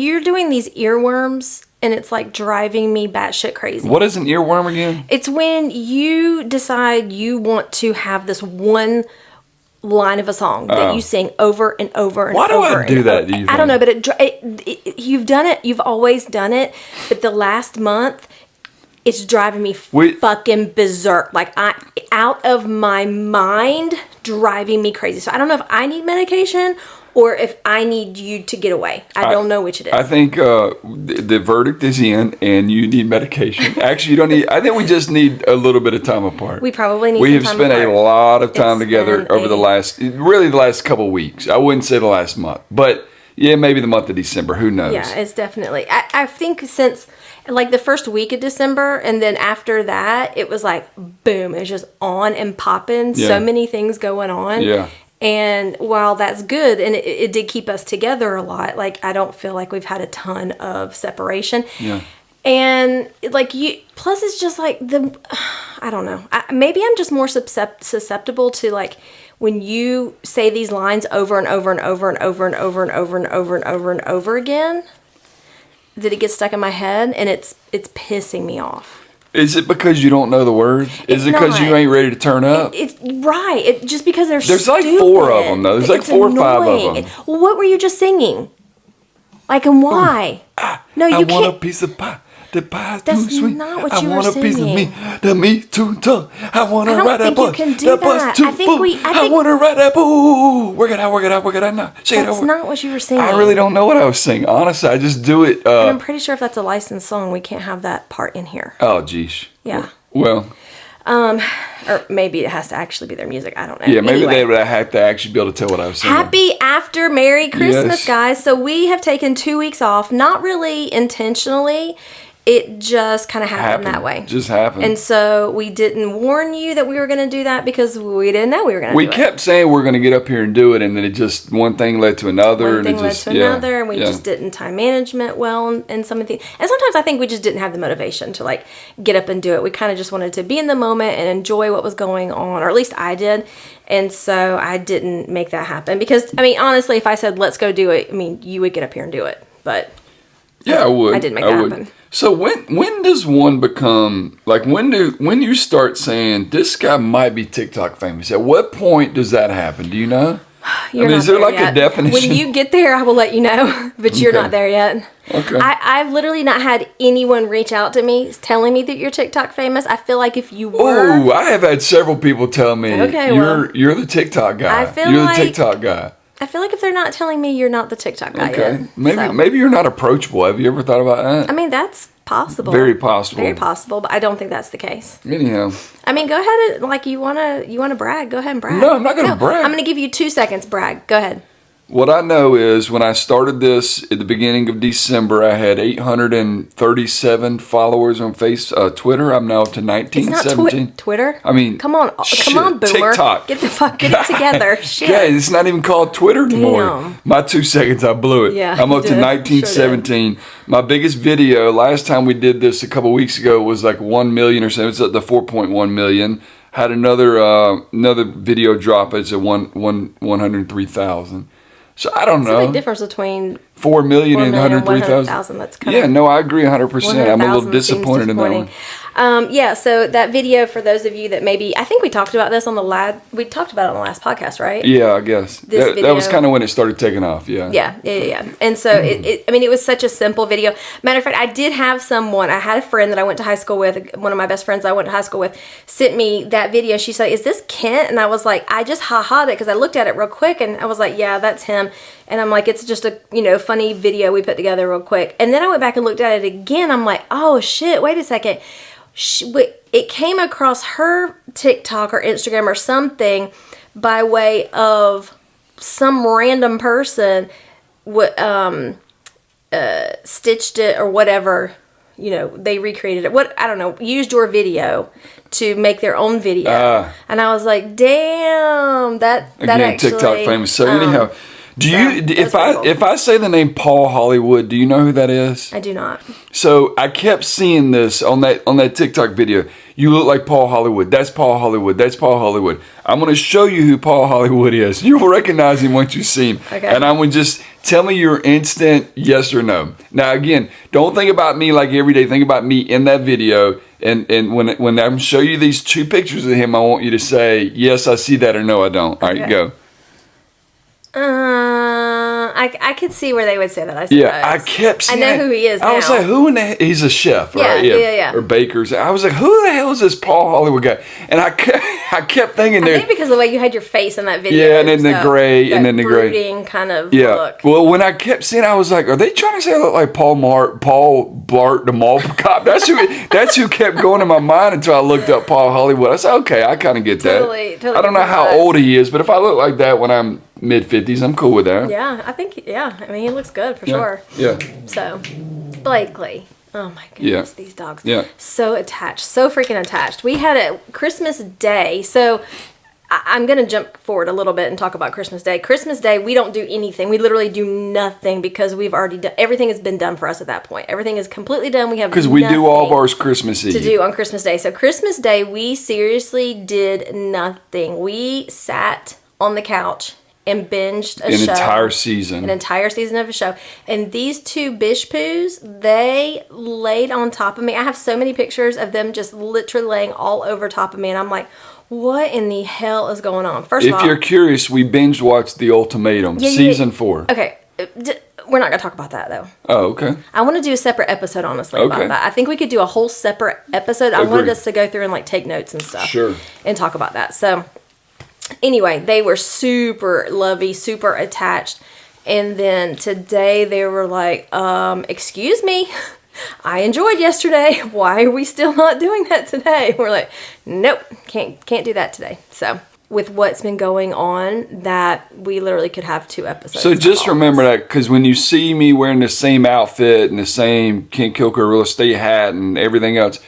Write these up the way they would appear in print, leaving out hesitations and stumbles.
You're doing these earworms, and it's like driving me batshit crazy. What is an earworm again? It's when you decide you want to have this one line of a song that you sing over and over and over. Why do I do that, do you think? I don't know, but you've done it. You've always done it. But the last month, it's driving me fucking berserk. Like, out of my mind, driving me crazy. So I don't know if I need medication or if I need you to get away. I don't know which it is. I think the verdict is in, and you need medication. Actually, you don't need. I think we just need a little bit of time apart. We probably need. We have spent a lot of time together over the last couple of weeks. I wouldn't say the last month, but yeah, maybe the month of December. Who knows? Yeah, it's definitely. I think since like the first week of December, and then after that, it was like boom. It was just on and popping. Yeah. So many things going on. Yeah. And while that's good, and it did keep us together a lot, like, I don't feel like we've had a ton of separation. Yeah. And, like, plus it's just, like, I don't know. Maybe I'm just more susceptible to, like, when you say these lines over and over and over and over and over and over and over and over and over again, that it gets stuck in my head, and it's pissing me off. Is it because you don't know the words? Is it because you ain't ready to turn up? It's right. Just because there's like 4 of them, though. There's like 4 or 5 of them. Well, what were you just singing? Like, and why? No, you can't. I want a piece of pie. The pie's too sweet. That's not what you were singing. I want a piece of meat. The meat too tough. I want to ride that bus. I don't think you can do that. Too full. I want to ride that bus. Work it out now. That's not what you were singing. I really don't know what I was singing. Honestly, I just do it. And I'm pretty sure if that's a licensed song, we can't have that part in here. Oh, geez. Yeah. Well. Or maybe it has to actually be their music. I don't know. Yeah, maybe they would have to actually be able to tell what I was singing. Happy after Merry Christmas, guys. So we have taken 2 weeks off, not really intentionally. It just kind of happened that way. Just happened. And so we didn't warn you that we were going to do that because we didn't know we were going to do it. We kept saying we're going to get up here and do it, and then it just, one thing led to another. One thing led to another, and we just didn't time management well and some of the things. And sometimes I think we just didn't have the motivation to, like, get up and do it. We kind of just wanted to be in the moment and enjoy what was going on, or at least I did. And so I didn't make that happen. Because, I mean, honestly, if I said, let's go do it, I mean, you would get up here and do it. But yeah, I would. I didn't make that happen. So when does one become, like, when you start saying this guy might be TikTok famous? At what point does that happen? Do you know? Is there like a definition? When you get there, I will let you know, but you're not there yet. Okay. I've literally not had anyone reach out to me telling me that you're TikTok famous. I feel like if you were... Oh, I have had several people tell me, you're the TikTok guy. You're the TikTok guy. I feel like if they're not telling me, you're not the TikTok guy yet. Maybe you're not approachable. Have you ever thought about that? I mean, that's possible. Very possible. Very possible, but I don't think that's the case. Anyhow. I mean, go ahead and, like, you wanna brag. Go ahead and brag. No, I'm not going to brag. I'm going to give you 2 seconds. Brag. Go ahead. What I know is when I started this at the beginning of December, I had 837 followers on Twitter. I'm now up to 1917. It's not Twitter. I mean, come on, boomer. TikTok. Get it together. Shit. Yeah, it's not even called Twitter anymore. Damn. My 2 seconds, I blew it. Yeah, I'm up to 1917. Sure. My biggest video last time we did this a couple weeks ago was like 1 million or so. It's at the 4.1 million. Had another video drop. It's at 103,000. So I don't know. There's a big difference between 4 million and 103,000. That's kind of... Yeah, no, I agree 100%. I'm a little disappointed in that one. Yeah, so that video, for those of you that maybe... I think we talked about this on the we talked about it on the last podcast, right? Yeah, I guess. That was kind of when it started taking off, yeah. Yeah. And so, it was such a simple video. Matter of fact, I did have someone... I had a friend that I went to high school with, one of my best friends I went to high school with, sent me that video. She said, is this Kent? And I was like, I just ha-ha'd it because I looked at it real quick, and I was like, yeah, that's him. And I'm like, it's just a, funny video we put together real quick. And then I went back and looked at it again. I'm like, oh, shit, wait a second. It came across her TikTok or Instagram or something by way of some random person stitched it or whatever. They recreated it. I don't know, used your video to make their own video. And I was like, damn, that again, actually... TikTok famous. So anyhow... Do you? If I say the name Paul Hollywood, do you know who that is? I do not. So I kept seeing this on that TikTok video. You look like Paul Hollywood. That's Paul Hollywood. That's Paul Hollywood. I'm going to show you who Paul Hollywood is. You'll recognize him once you see him. Okay. And I'm going to just tell me your instant yes or no. Now again, don't think about me like every day. Think about me in that video. And when I'm show you these 2 pictures of him, I want you to say yes, I see that, or no, I don't. All right, go. I could see where they would say that. I suppose. Yeah, I kept seeing. I know who he is. I was like, who in the? He's a chef, right? Yeah. Or bakers. I was like, who the hell is this Paul Hollywood guy? And I kept thinking there. I think because of the way you had your face in that video. Yeah, and then the gray, and then the gray. Brooding kind of look. Well, when I kept seeing, I was like, are they trying to say I look like Paul Blart, the mall cop? That's who kept going in my mind until I looked up Paul Hollywood. I said, okay, I kind of get that. Totally I don't know how old he is, but if I look like that when I'm mid-50s, I'm cool with that. Yeah, I think, I mean, he looks good for sure. Yeah. So, Blakely. Oh my goodness, these dogs. Yeah. So attached, so freaking attached. We had a Christmas Day, so I'm going to jump forward a little bit and talk about Christmas Day. Christmas Day, we don't do anything. We literally do nothing because we've already done, everything has been done for us at that point. Everything is completely done. We have because we do all of ours Christmas Eve. To do on Christmas Day. So Christmas Day, we seriously did nothing. We sat on the couch and binged a show. An entire season of a show. And these 2 bish poos, they laid on top of me. I have so many pictures of them just literally laying all over top of me. And I'm like, what in the hell is going on? First of all, if you're curious, we binge watched The Ultimatum, season 4. Okay. We're not going to talk about that, though. Oh, okay. I want to do a separate episode, honestly, about that. I think we could do a whole separate episode. I wanted us to go through and, like, take notes and stuff. Sure. And talk about that. So, anyway, they were super lovey, super attached. And then today they were like, excuse me, I enjoyed yesterday. Why are we still not doing that today? We're like, nope, can't do that today. So with what's been going on, that we literally could have 2 episodes. So just remember that, because when you see me wearing the same outfit and the same Ken Kilker real estate hat and everything else,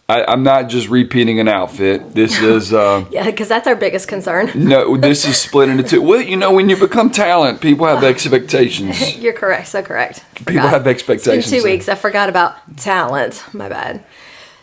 I'm not just repeating an outfit. This is... yeah, because that's our biggest concern. No, this is split into 2. Well, you know, when you become talent, people have expectations. You're correct, so correct. People have expectations. It's been 2 weeks. I forgot about talent. My bad.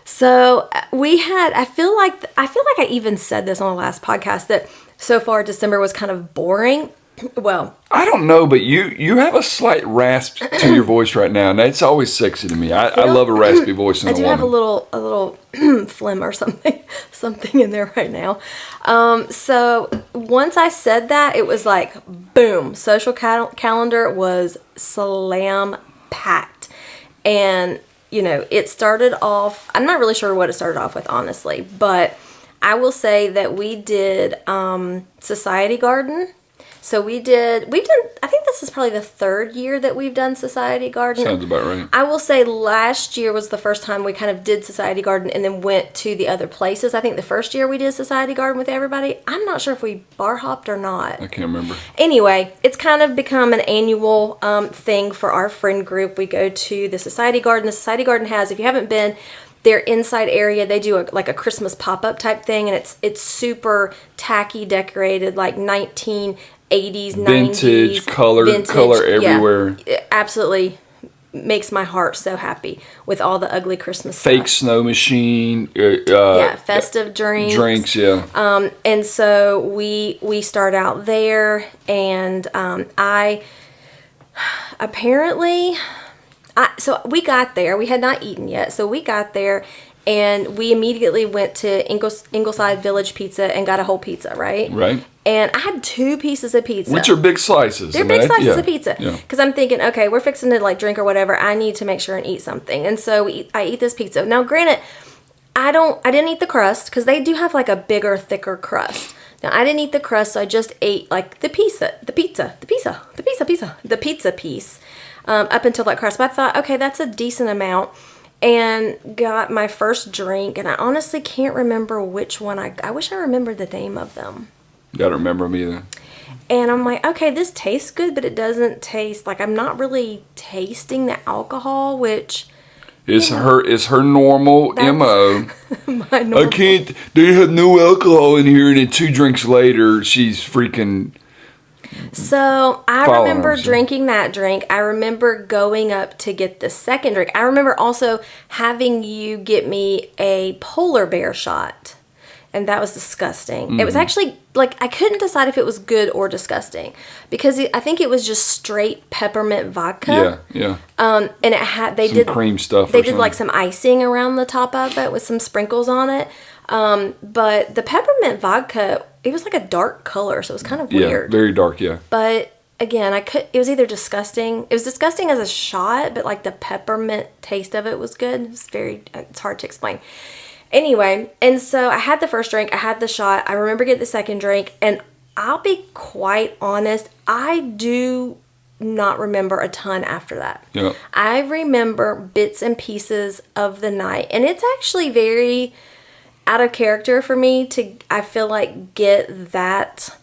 So we had, I feel like I even said this on the last podcast that so far December was kind of boring. Well, I don't know, but you have a slight rasp to your voice right now, and that's always sexy to me. I love a raspy voice in a woman. I do have a little phlegm or something in there right now. So once I said that, it was like boom, social calendar was slam packed, and it started off. I'm not really sure what it started off with, honestly, but I will say that we did Society Garden. So we've done, I think this is probably the 3rd year that we've done Society Garden. Sounds about right. I will say last year was the first time we kind of did Society Garden and then went to the other places. I think the first year we did Society Garden with everybody. I'm not sure if we bar hopped or not. I can't remember. Anyway, it's kind of become an annual thing for our friend group. We go to the Society Garden. The Society Garden has, if you haven't been, their inside area, they do like a Christmas pop-up type thing, and it's super tacky decorated, like 1980s, vintage, 90s. Color everywhere. Yeah, it absolutely makes my heart so happy with all the ugly Christmas fake stuff. Snow machine. Festive drinks. Yeah. And so we start out there, and I apparently... So we got there. We had not eaten yet. So we got there, and we immediately went to Ingleside Village Pizza and got a whole pizza, right? Right. And I had 2 pieces of pizza. Which are big slices. They're big slices of pizza. Yeah. Because I'm thinking, okay, we're fixing to like drink or whatever. I need to make sure and eat something. And so I eat this pizza. Now, granted, I didn't eat the crust because they do have like a bigger, thicker crust. Now, I didn't eat the crust, so I just ate like the pizza piece. Up until that crust. But I thought, okay, that's a decent amount, and got my first drink, and I honestly can't remember which one. I wish I remembered the name of them. Gotta remember them either. And I'm like, okay, this tastes good, but it doesn't taste like, I'm not really tasting the alcohol, which is her normal MO. My normal. I can't. They have no alcohol in here, and then 2 drinks later, she's freaking So I Following remember her, so. drinking that drink. I remember going up to get the second drink. I remember also having you get me a polar bear shot. And that was disgusting. It was actually, like, I couldn't decide if it was good or disgusting. Because I think it was just straight peppermint vodka. Yeah. And it had, they Some did cream stuff. They or did something. like some icing around the top of it with some sprinkles on it. But the peppermint vodka, it was like a dark color, so it was kind of weird. Yeah, very dark. Yeah. But again, it was either disgusting. It was disgusting as a shot, but like the peppermint taste of it was good. It's hard to explain. Anyway, and so I had the first drink, I had the shot, I remember getting the second drink, and I'll be quite honest, I do not remember a ton after that. Yeah. I remember bits and pieces of the night, and it's actually very out of character for me to, I feel like, get that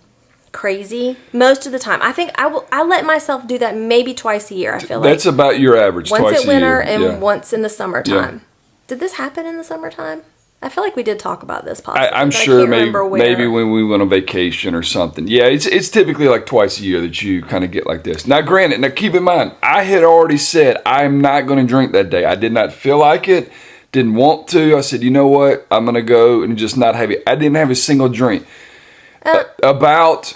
crazy most of the time. I think I let myself do that maybe twice a year. I feel That's like about your average. once Twice at winter a year. and once in the summertime. Yeah. Did this happen in the summertime? I feel like we did talk about this possibly. I'm but I sure can't maybe remember where. maybe when we went on vacation or something. Yeah, it's typically like twice a year that you kind of get like this. Now, granted, keep in mind, I had already said I'm not going to drink that day. I did not feel like it, didn't want to. I said, you know what? I'm going to go and just not have it. I didn't have a single drink. About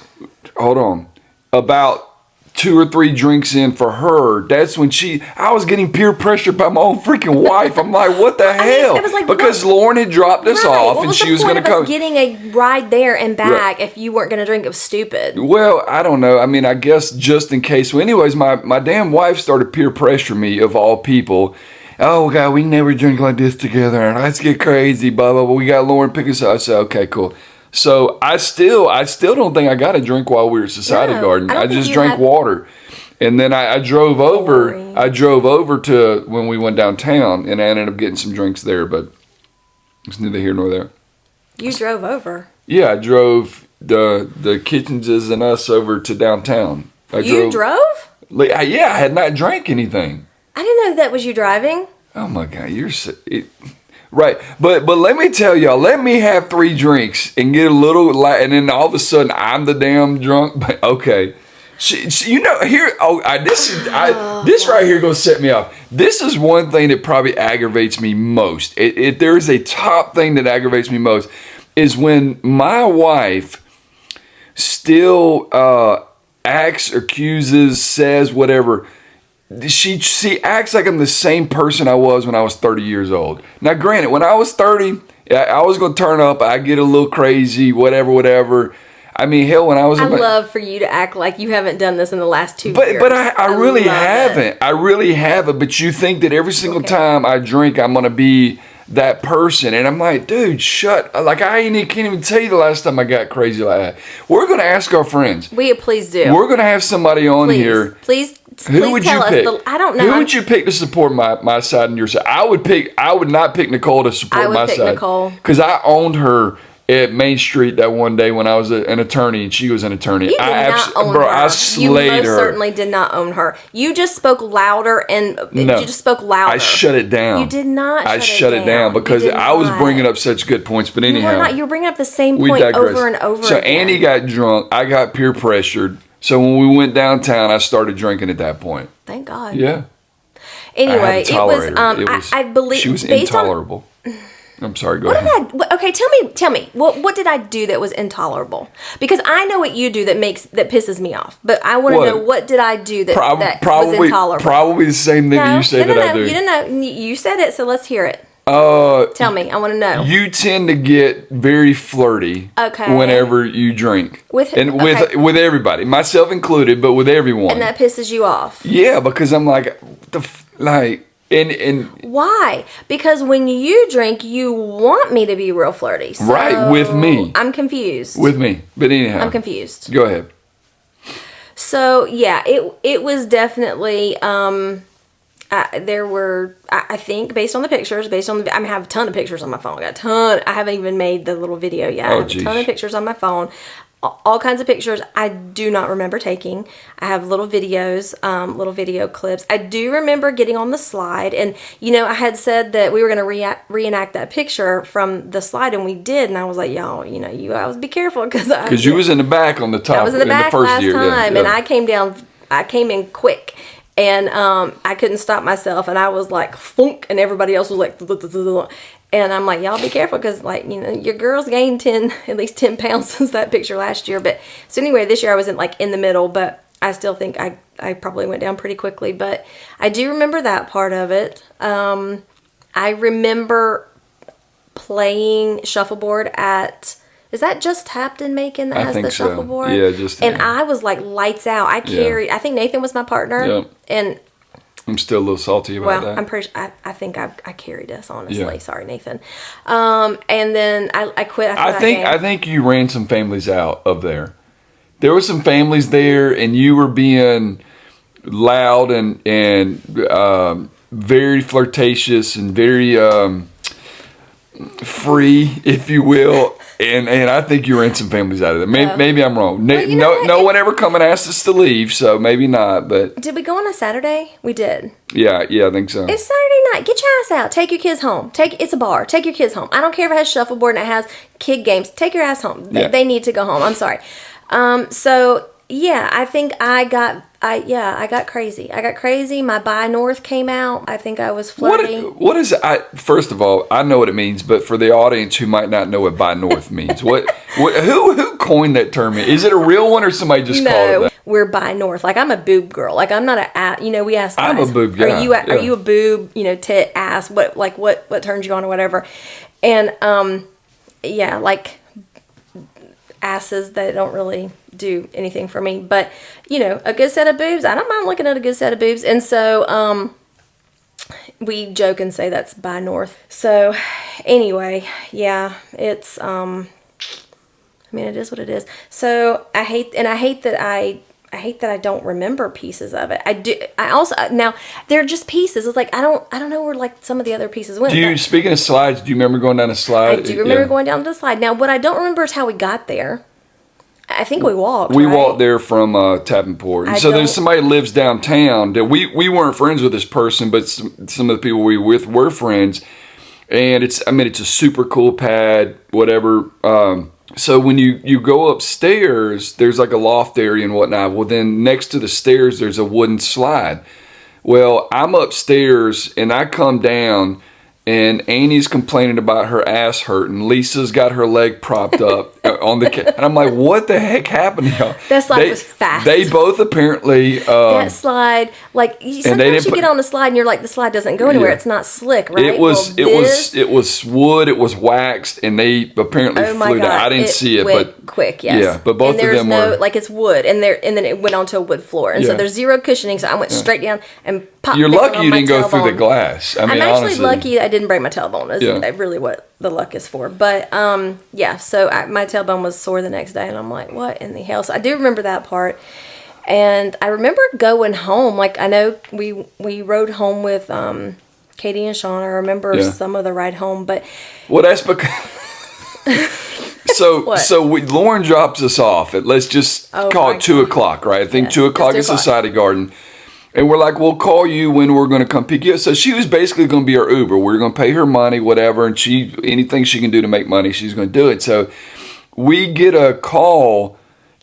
2 or 3 drinks in for her, that's when I was getting peer pressured by my own freaking wife. I'm like, what the hell? it was like, because Lauren had dropped us off and she was going to come. Getting a ride there and back if you weren't going to drink. It was stupid. Well, I don't know. I mean, I guess just in case. Well, anyways, my damn wife started peer pressuring me, of all people. Oh, God, we never drink like this together. And let's get crazy, blah, blah, blah. We got Lauren pick us up. I said, okay, cool. So I still don't think I got a drink while we were at Society Garden. I just drank water. And then I drove over. Boring. I drove over to when we went downtown, and I ended up getting some drinks there, but it's neither here nor there. You drove over. Yeah, I drove the Kitchenses and us over to downtown. You drove? Yeah, I had not drank anything. I didn't know that was you driving. Oh my God, right. But let me tell y'all, let me have 3 drinks and get a little, and then all of a sudden I'm the damn drunk. But okay, you know, this right here gonna set me off. This is one thing that probably aggravates me most. If there is a top thing that aggravates me most, is when my wife still acts, accuses, says whatever. She acts like I'm the same person I was when I was 30 years old. Now, granted, when I was 30, I was going to turn up. I get a little crazy, whatever. I mean, hell, when I was... I love for you to act like you haven't done this in the last 2 years. But I really haven't. It. I really haven't. But you think that every single time I drink, I'm going to be that person. And I'm like, dude, like, can't even tell you the last time I got crazy like that. We're going to ask our friends. Please do. We're going to have somebody on here. Please Who would you pick? I don't know. Who would you pick to support my side and your side? I would not pick Nicole to support my side. I would pick Nicole. Because I owned her at Main Street that one day when I was an attorney and she was an attorney. You did not own her. I slayed her. You most certainly did not own her. You just spoke louder you just spoke louder. I shut it down. You did not I shut it down because I was bringing up such good points. But anyhow. You were bringing up the same point over and over So again. Annie got drunk. I got peer pressured. So when we went downtown, I started drinking at that point. Thank God. Yeah. Anyway, it was I believe she was intolerable. I'm sorry, go ahead. Okay, tell me. What did I do that was intolerable? Because I know what you do that pisses me off. But I want to know, what did I do that was intolerable? Probably the same thing that you say that I do. You didn't know. You said it, so let's hear it. Tell me. I want to know. You tend to get very flirty. Okay. Whenever you drink. With everybody, myself included, but with everyone. And that pisses you off. Yeah, because I'm like, and why? Because when you drink, you want me to be real flirty. So right, with me. I'm confused. With me. But anyhow. I'm confused. Go ahead. So, yeah, it was definitely, there were, I think, based on the pictures, I have a ton of pictures on my phone. I haven't even made the little video yet. I have a ton of pictures on my phone. all kinds of pictures I do not remember taking. I have little videos, little video clips. I do remember getting on the slide, and I had said that we were going to reenact that picture from the slide, and we did. And I was like, y'all, you always be careful because you was in the back on the top. I was in the back first last year, time, yeah. and I came down. I came in quick, and I couldn't stop myself, and I was like, funk, and everybody else was like, and I'm like, y'all be careful, because your girls gained at least 10 pounds since that picture last year. But so anyway, this year I wasn't in the middle, but I still think I probably went down pretty quickly. But I do remember that part of it. I remember playing shuffleboard at, is that Just Tapped in Macon that has the shuffleboard? Yeah, just. And I was like lights out. I carried. I think Nathan was my partner. Yep. And I'm still a little salty about that. I'm pretty. I think I carried us, honestly. Yeah. Sorry, Nathan. And then I quit after that game. I think you ran some families out of there. There were some families there, and you were being loud and very flirtatious and very free, if you will. And I think you ran some families out of there. Maybe I'm wrong. No one ever come and asked us to leave, so maybe not. But did we go on a Saturday? We did. Yeah, I think so. It's Saturday night. Get your ass out. Take your kids home. It's a bar. Take your kids home. I don't care if it has shuffleboard and it has kid games. Take your ass home. They need to go home. I'm sorry. So yeah, I think I got crazy. I got crazy. My By North came out. I think I was flirty. What is first of all, I know what it means, but for the audience who might not know what By North means, who coined that term? Is it a real one or somebody just called it that? We're By North. Like, I'm a boob girl. Like, I'm not we ask guys, I'm a boob guy. Are you a boob, tit, ass, what turns you on or whatever? And like asses that don't really do anything for me, but a good set of boobs, I don't mind looking at a good set of boobs. And so we joke and say that's By North. So anyway, yeah, it's it is what it is. So I hate that I don't remember pieces of it. I also now they're just pieces. It's like I don't know where like some of the other pieces went. Speaking of slides, do you remember going down a slide? I do remember going down the slide. Now what I don't remember is how we got there. I think we walked. We walked there from Davenport. And so there's somebody who lives downtown that we weren't friends with this person, but some of the people we were with were friends. And it's a super cool pad, whatever. So when you go upstairs, there's like a loft area and whatnot. Well, then next to the stairs, there's a wooden slide. Well, I'm upstairs and I come down, and Annie's complaining about her ass hurting. Lisa's got her leg propped up on the and I'm like, what the heck happened to y'all? That slide was fast. They both apparently that slide, like sometimes you get on the slide and you're like, the slide doesn't go anywhere. Yeah. It's not slick, right? It was wood. It was waxed, and they apparently flew down. I didn't see it, but quick, yes. Yeah, but both of them were like it's wood, and then it went onto a wood floor, and so there's zero cushioning. So I went straight down and popped. You're lucky you didn't go through the glass. I'm actually honestly, lucky I didn't break my tailbone. Is really what the luck is for. But so my tailbone was sore the next day, and I'm like, what in the hell? So I do remember that part, and I remember going home. Like I know we rode home with Katie and Sean. I remember some of the ride home, but that's because. So Lauren drops us off at, let's just call it 2 o'clock, right? I think 2 o'clock is Society Garden. And we're like, we'll call you when we're going to come pick you up. So she was basically going to be our Uber. We're going to pay her money, whatever, and anything she can do to make money, she's going to do it. So we get a call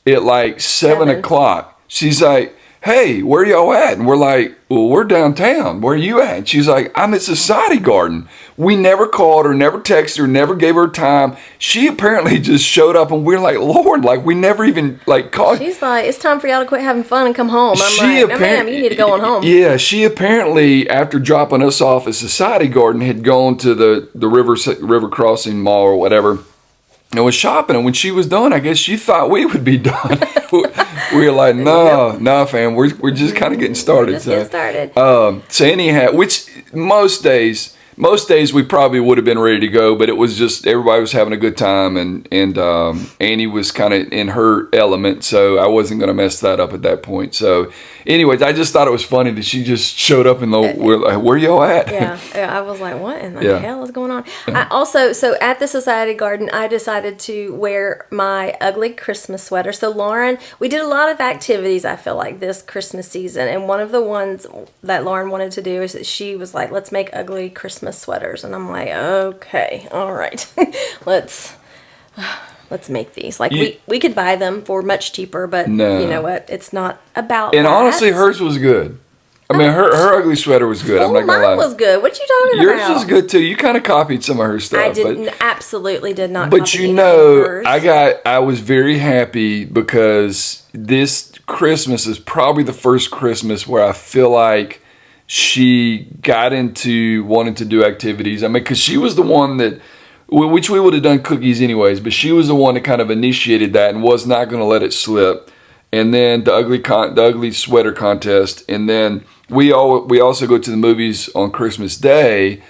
at like 7 o'clock. She's like, hey, where y'all at? And we're like, well, we're downtown. Where are you at? And she's like, I'm at Society Garden. We never called her, never texted her, never gave her time. She apparently just showed up, and we're like, Lord, like we never even like called. She's like, it's time for y'all to quit having fun and come home. I'm like, ma'am, you need to go on home. Yeah, she apparently, after dropping us off at Society Garden, had gone to the river crossing mall or whatever, and was shopping. And when she was done, I guess she thought we would be done. We were like, no, fam, we're just kind of getting started. Getting started. So anyhow, which most days, most days we probably would have been ready to go, but it was just everybody was having a good time, and Annie was kind of in her element, so I wasn't going to mess that up at that point. So, anyways, I just thought it was funny that she just showed up and where y'all at? Yeah, I was like, what in the hell is going on? I also, so at the Society Garden, I decided to wear my ugly Christmas sweater. So Lauren, we did a lot of activities, I feel like, this Christmas season, and one of the ones that Lauren wanted to do is that she was like, let's make ugly Christmas sweaters. And I'm like, okay, all right. let's make these. Like, we could buy them for much cheaper, but you know what? It's not about And that. honestly, hers was good. I mean, her ugly sweater was good. I'm not gonna lie. Mine was good. What you talking Yours about? was good too. You kind of copied some of her stuff. I didn't. Absolutely did not. But copy you any know, of hers. I was very happy because this Christmas is probably the first Christmas where I feel like she got into wanting to do activities. I mean, because she was the one that, which we would have done cookies anyways, but she was the one that kind of initiated that and was not going to let it slip. And then the ugly sweater contest, and then we also go to the movies on Christmas Day.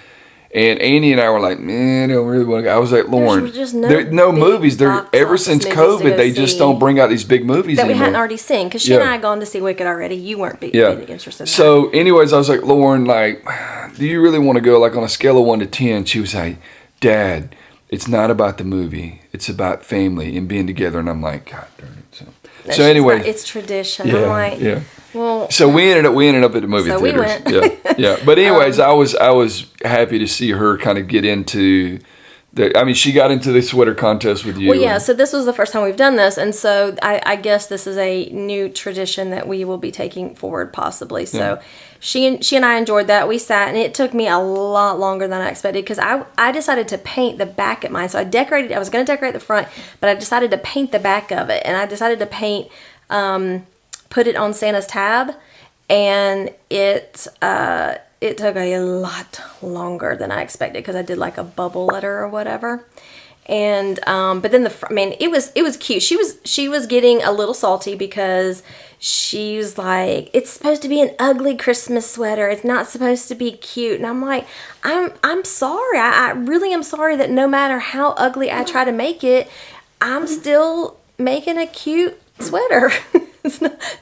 And Annie and I were like, man, I don't really want to go. I was like, Lauren, there's no movies. There ever since COVID, they just don't bring out these big movies that anymore. we hadn't already seen, because she and I had gone to see Wicked already. You weren't really interested in that. So anyways, I was like, Lauren, like, do you really want to go? Like, on a scale of 1 to 10, she was like, Dad, it's not about the movie. It's about family and being together. And I'm like, God darn it. So anyway, it's tradition. Yeah, I'm like, well. So we ended up at the movie theaters. We went. Yeah. But anyways, I was happy to see her kind of get into she got into the sweater contest with you. Well, yeah. So this was the first time we've done this, and so I guess this is a new tradition that we will be taking forward, possibly. So she and I enjoyed that. We sat, and it took me a lot longer than I expected, because I decided to paint the back of mine. So I was going to decorate the front, but I decided to paint the back of it, and I decided to paint, put it on Santa's tab, and it took a lot longer than I expected, because I did like a bubble letter or whatever. And but then it was cute. She was getting a little salty, because she was like, it's supposed to be an ugly Christmas sweater. It's not supposed to be cute. And I'm like, I'm sorry. I really am sorry that no matter how ugly I try to make it, I'm still making a cute sweater.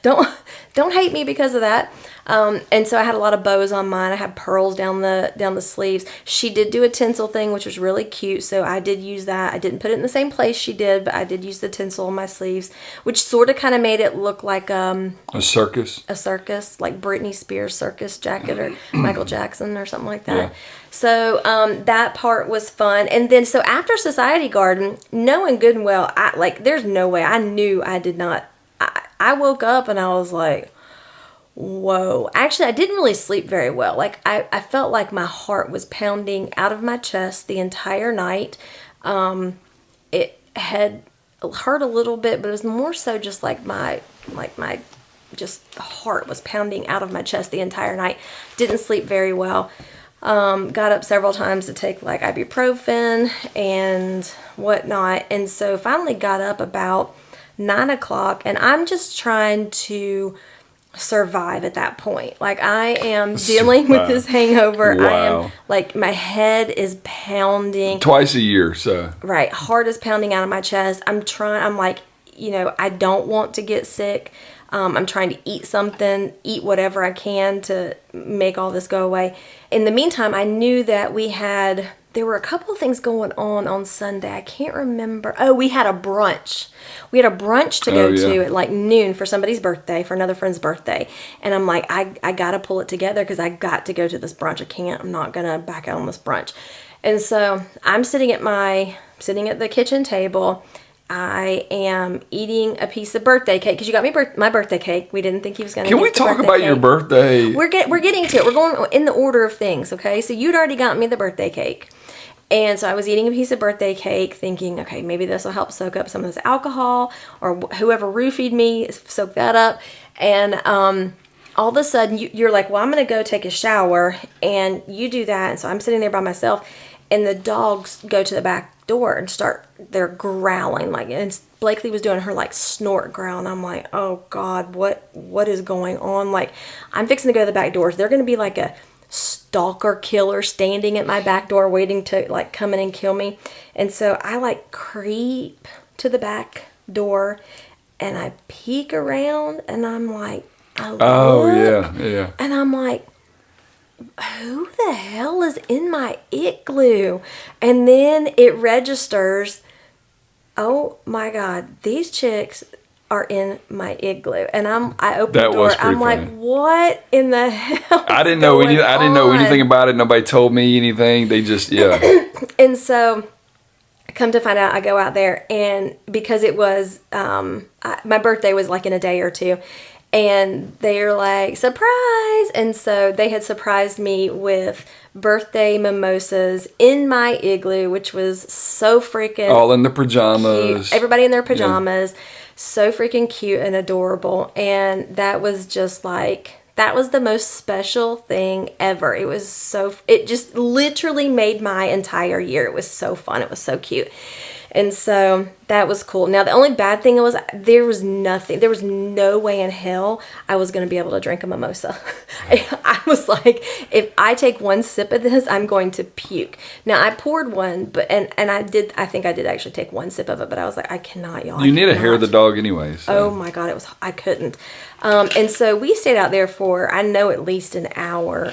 Don't hate me because of that. And so I had a lot of bows on mine. I had pearls down the sleeves. She did do a tinsel thing, which was really cute, so I did use that. I didn't put it in the same place she did, but I did use the tinsel on my sleeves, which sort of kind of made it look like a circus, like Britney Spears circus jacket or Michael Jackson or something like that. Yeah. So that part was fun. And then so after Society Garden, knowing good and well, there's no way. I knew I did not. I woke up and I was like, whoa. Actually, I didn't really sleep very well. Like, I felt like my heart was pounding out of my chest the entire night. It had hurt a little bit, but it was more so just like my heart was pounding out of my chest the entire night. Didn't sleep very well. Got up several times to take like ibuprofen and whatnot. And so finally got up about 9 o'clock, and I'm just trying to survive at that point. Like, I am dealing with this hangover. Wow. I am like, my head is pounding twice a year. So right, heart is pounding out of my chest. I'm like, I don't want to get sick. I'm trying to eat eat whatever I can to make all this go away. In the meantime, I knew that there were a couple of things going on Sunday. I can't remember. Oh, we had a brunch. We had a brunch to go to at like noon for somebody's birthday, for another friend's birthday. And I'm like, I got to pull it together, because I got to go to this brunch. I'm not going to back out on this brunch. And so I'm sitting at the kitchen table. I am eating a piece of birthday cake, because you got me my birthday cake. We didn't think he was going to. Can we talk about your birthday? We're getting to it. We're going in the order of things, okay? So you'd already got me the birthday cake. And so I was eating a piece of birthday cake thinking, okay, maybe this will help soak up some of this alcohol, or whoever roofied me, soak that up. And all of a sudden you're like, well, I'm going to go take a shower, and you do that. And so I'm sitting there by myself, and the dogs go to the back door and they're growling, like, and Blakely was doing her like snort growl, and I'm like, oh God, what is going on? Like, I'm fixing to go to the back doors. They're going to be like a stalker killer standing at my back door waiting to like come in and kill me. And so I like creep to the back door and I peek around and I'm like, I look, yeah. and I'm like, who the hell is in my igloo? And then it registers, oh my God, these chicks are in my igloo. And I open the door. I'm like, funny. What in the hell? I didn't know anything about it. Nobody told me anything. They just And so come to find out, I go out there, and because it was my birthday was like in a day or two, and they're like, surprise. And so they had surprised me with birthday mimosas in my igloo, which was so freaking all in the pajamas. Cute. Everybody in their pajamas. Yeah. So freaking cute and adorable. And that was just like, that was the most special thing ever. It just literally made my entire year. It was so fun. It was so cute. And so that was cool. Now, the only bad thing was there was no way in hell I was going to be able to drink a mimosa. I was like, if I take one sip of this, I'm going to puke. Now, I poured one, and I think I did actually take one sip of it, but I was like, I cannot, y'all. You need to hair the dog anyway. So. Oh my God, I couldn't. And so we stayed out there for, I know, at least an hour,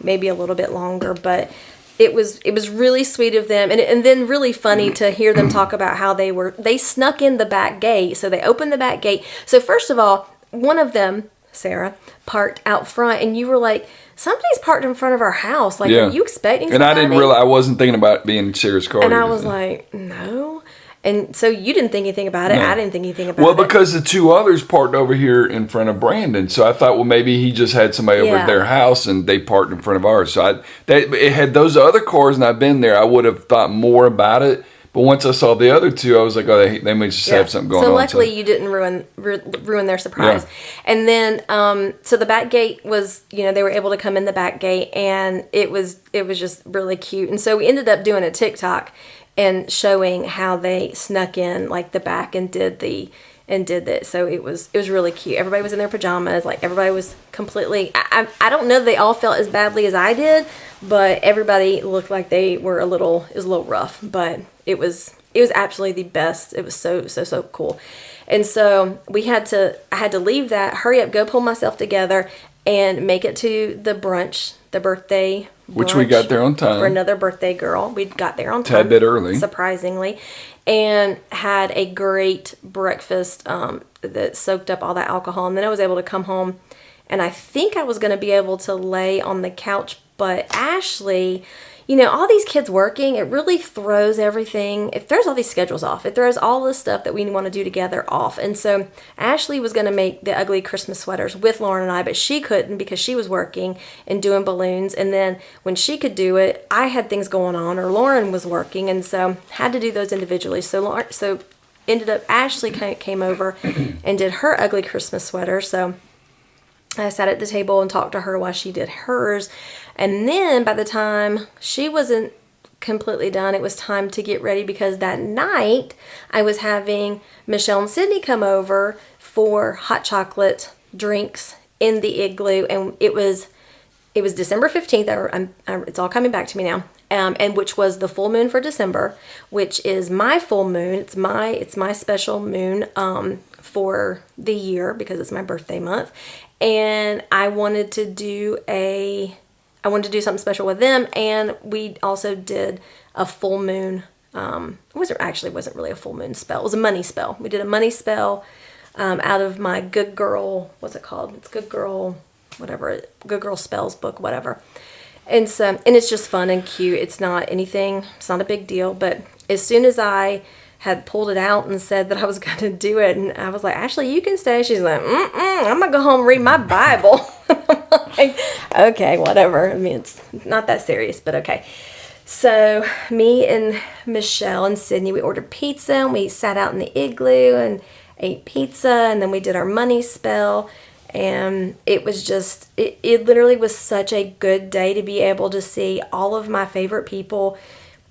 maybe a little bit longer, but it was really sweet of them, and then really funny to hear them talk about how they snuck in the back gate. So they opened the back gate. So first of all, one of them, Sarah, parked out front, and you were like, somebody's parked in front of our house. Like, are you expecting somebody? And I didn't realize, I wasn't thinking about being serious car. And I was like, no. And so you didn't think anything about it. No. I didn't think anything about it. Well, because the two others parked over here in front of Brandon. So I thought, well, maybe he just had somebody over at their house and they parked in front of ours. So it had those other cars, and I've been there. I would have thought more about it. But once I saw the other two, I was like, oh, they may just have something going on. So luckily you didn't ruin their surprise. Yeah. And then, so the back gate was, they were able to come in the back gate, and it was just really cute. And so we ended up doing a TikTok and showing how they snuck in like the back and did that. So it was really cute. Everybody was in their pajamas. Like, everybody was completely, I don't know that they all felt as badly as I did, but everybody looked like they were it was a little rough, but it was absolutely the best. It was so cool. And so I had to leave that, hurry up, go pull myself together and make it to the brunch, the birthday brunch, which we got there on time. For another birthday girl. We got there on time. Tad bit early. Surprisingly. And had a great breakfast that soaked up all that alcohol. And then I was able to come home, and I think I was going to be able to lay on the couch. But Ashley, all these kids working, it really throws everything. It throws all these schedules off. It throws all the stuff that we want to do together off. And so Ashley was going to make the ugly Christmas sweaters with Lauren and I, but she couldn't because she was working and doing balloons. And then when she could do it, I had things going on, or Lauren was working, and so had to do those individually. So ended up Ashley came over and did her ugly Christmas sweater. So I sat at the table and talked to her while she did hers. And then by the time she wasn't completely done, it was time to get ready, because that night I was having Michelle and Sydney come over for hot chocolate drinks in the igloo. And it was December 15th. It's all coming back to me now. And which was the full moon for December, which is my full moon. It's my special moon for the year, because it's my birthday month. And I wanted to do something special with them, and we also did a full moon. It wasn't really a full moon spell. It was a money spell. We did a money spell out of my Good Girl. What's it called? It's Good Girl, whatever. Good Girl Spells book, whatever. And so, and it's just fun and cute. It's not anything. It's not a big deal. But as soon as I had pulled it out and said that I was going to do it, and I was like, Ashley, you can stay. She's like, I'm going to go home and read my Bible. I'm like, okay, whatever. I mean, it's not that serious, but okay. So me and Michelle and Sydney, we ordered pizza, and we sat out in the igloo and ate pizza, and then we did our money spell. And it was just, it literally was such a good day to be able to see all of my favorite people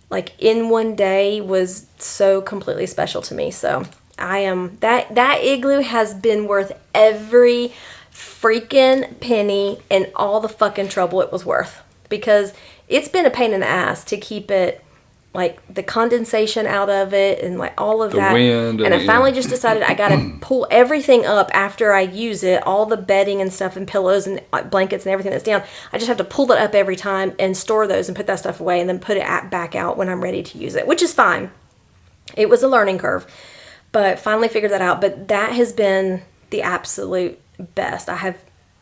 like in one day. Was so completely special to me. So that igloo has been worth every freaking penny and all the fucking trouble it was worth, because it's been a pain in the ass to keep it, like the condensation out of it and like all of that. Wind and I finally just decided I gotta pull everything up after I use it, all the bedding and stuff and pillows and blankets and everything that's down. I just have to pull it up every time and store those and put that stuff away and then put it back out when I'm ready to use it, which is fine. It was a learning curve, but finally figured that out. But that has been the absolute best. I have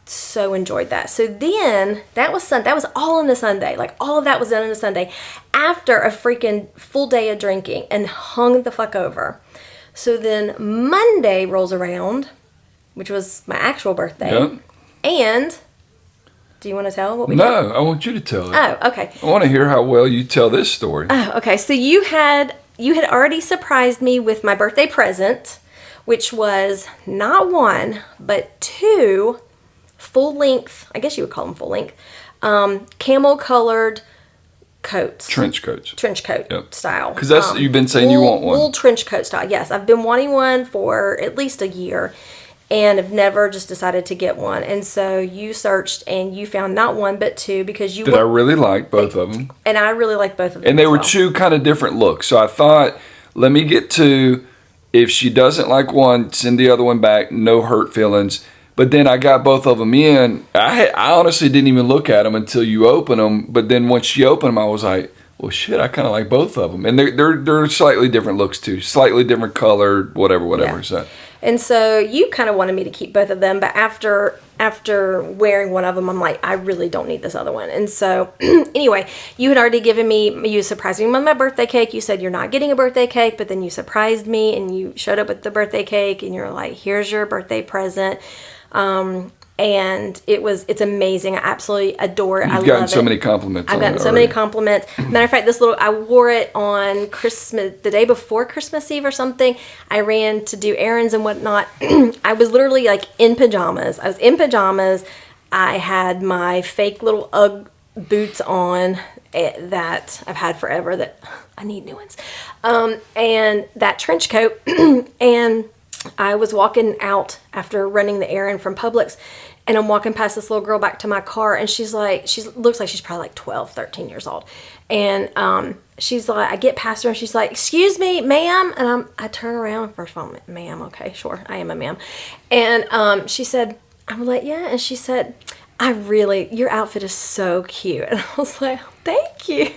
so enjoyed that. So then that was all in a Sunday. Like all of that was done in a Sunday after a freaking full day of drinking and hung the fuck over. So then Monday rolls around, which was my actual birthday. Yep. And do you want to tell what we did? No, I want you to tell it. Oh, okay. I want to hear how well you tell this story. Oh, okay. So you had already surprised me with my birthday present, which was not one, but two full-length, I guess you would call them full-length, camel-colored coats. Trench coats. Trench coat Yep. style. Because that's you've been saying you want one. Wool trench coat style, yes. I've been wanting one for at least a year, and have never just decided to get one. And so you searched, and you found not one, but two, because you... I really like both of them. And I really like both of them. And they were two kind of different looks. So I thought, let me get two. If she doesn't like one, send the other one back. No hurt feelings. But then I got both of them in. I honestly didn't even look at them until you opened them. But then once she opened them, I was like, well, shit, I kind of like both of them. And they're slightly different looks too. Slightly different color, whatever. Yeah. So. And so you kind of wanted me to keep both of them. But after wearing one of them, I'm like, I really don't need this other one. And so anyway, you had already you surprised me with my birthday cake. You said you're not getting a birthday cake, but then you surprised me and you showed up with the birthday cake and you're like, here's your birthday present. And it's amazing. I absolutely adore it. You've gotten so many compliments. I've gotten so many compliments. Matter of fact, I wore it on Christmas, the day before Christmas Eve or something. I ran to do errands and whatnot. I was literally like in pajamas. I was in pajamas. I had my fake little Ugg boots on that I've had forever that I need new ones. And that trench coat and I was walking out after running the errand from Publix, and I'm walking past this little girl back to my car, and she looks like she's probably like 12, 13 years old. And she's like, I get past her, and she's like, excuse me, ma'am. And I turn around. First of all, ma'am, okay, sure, I am a ma'am. And she said, I'm like, yeah. And she said, your outfit is so cute. And I was like, thank you.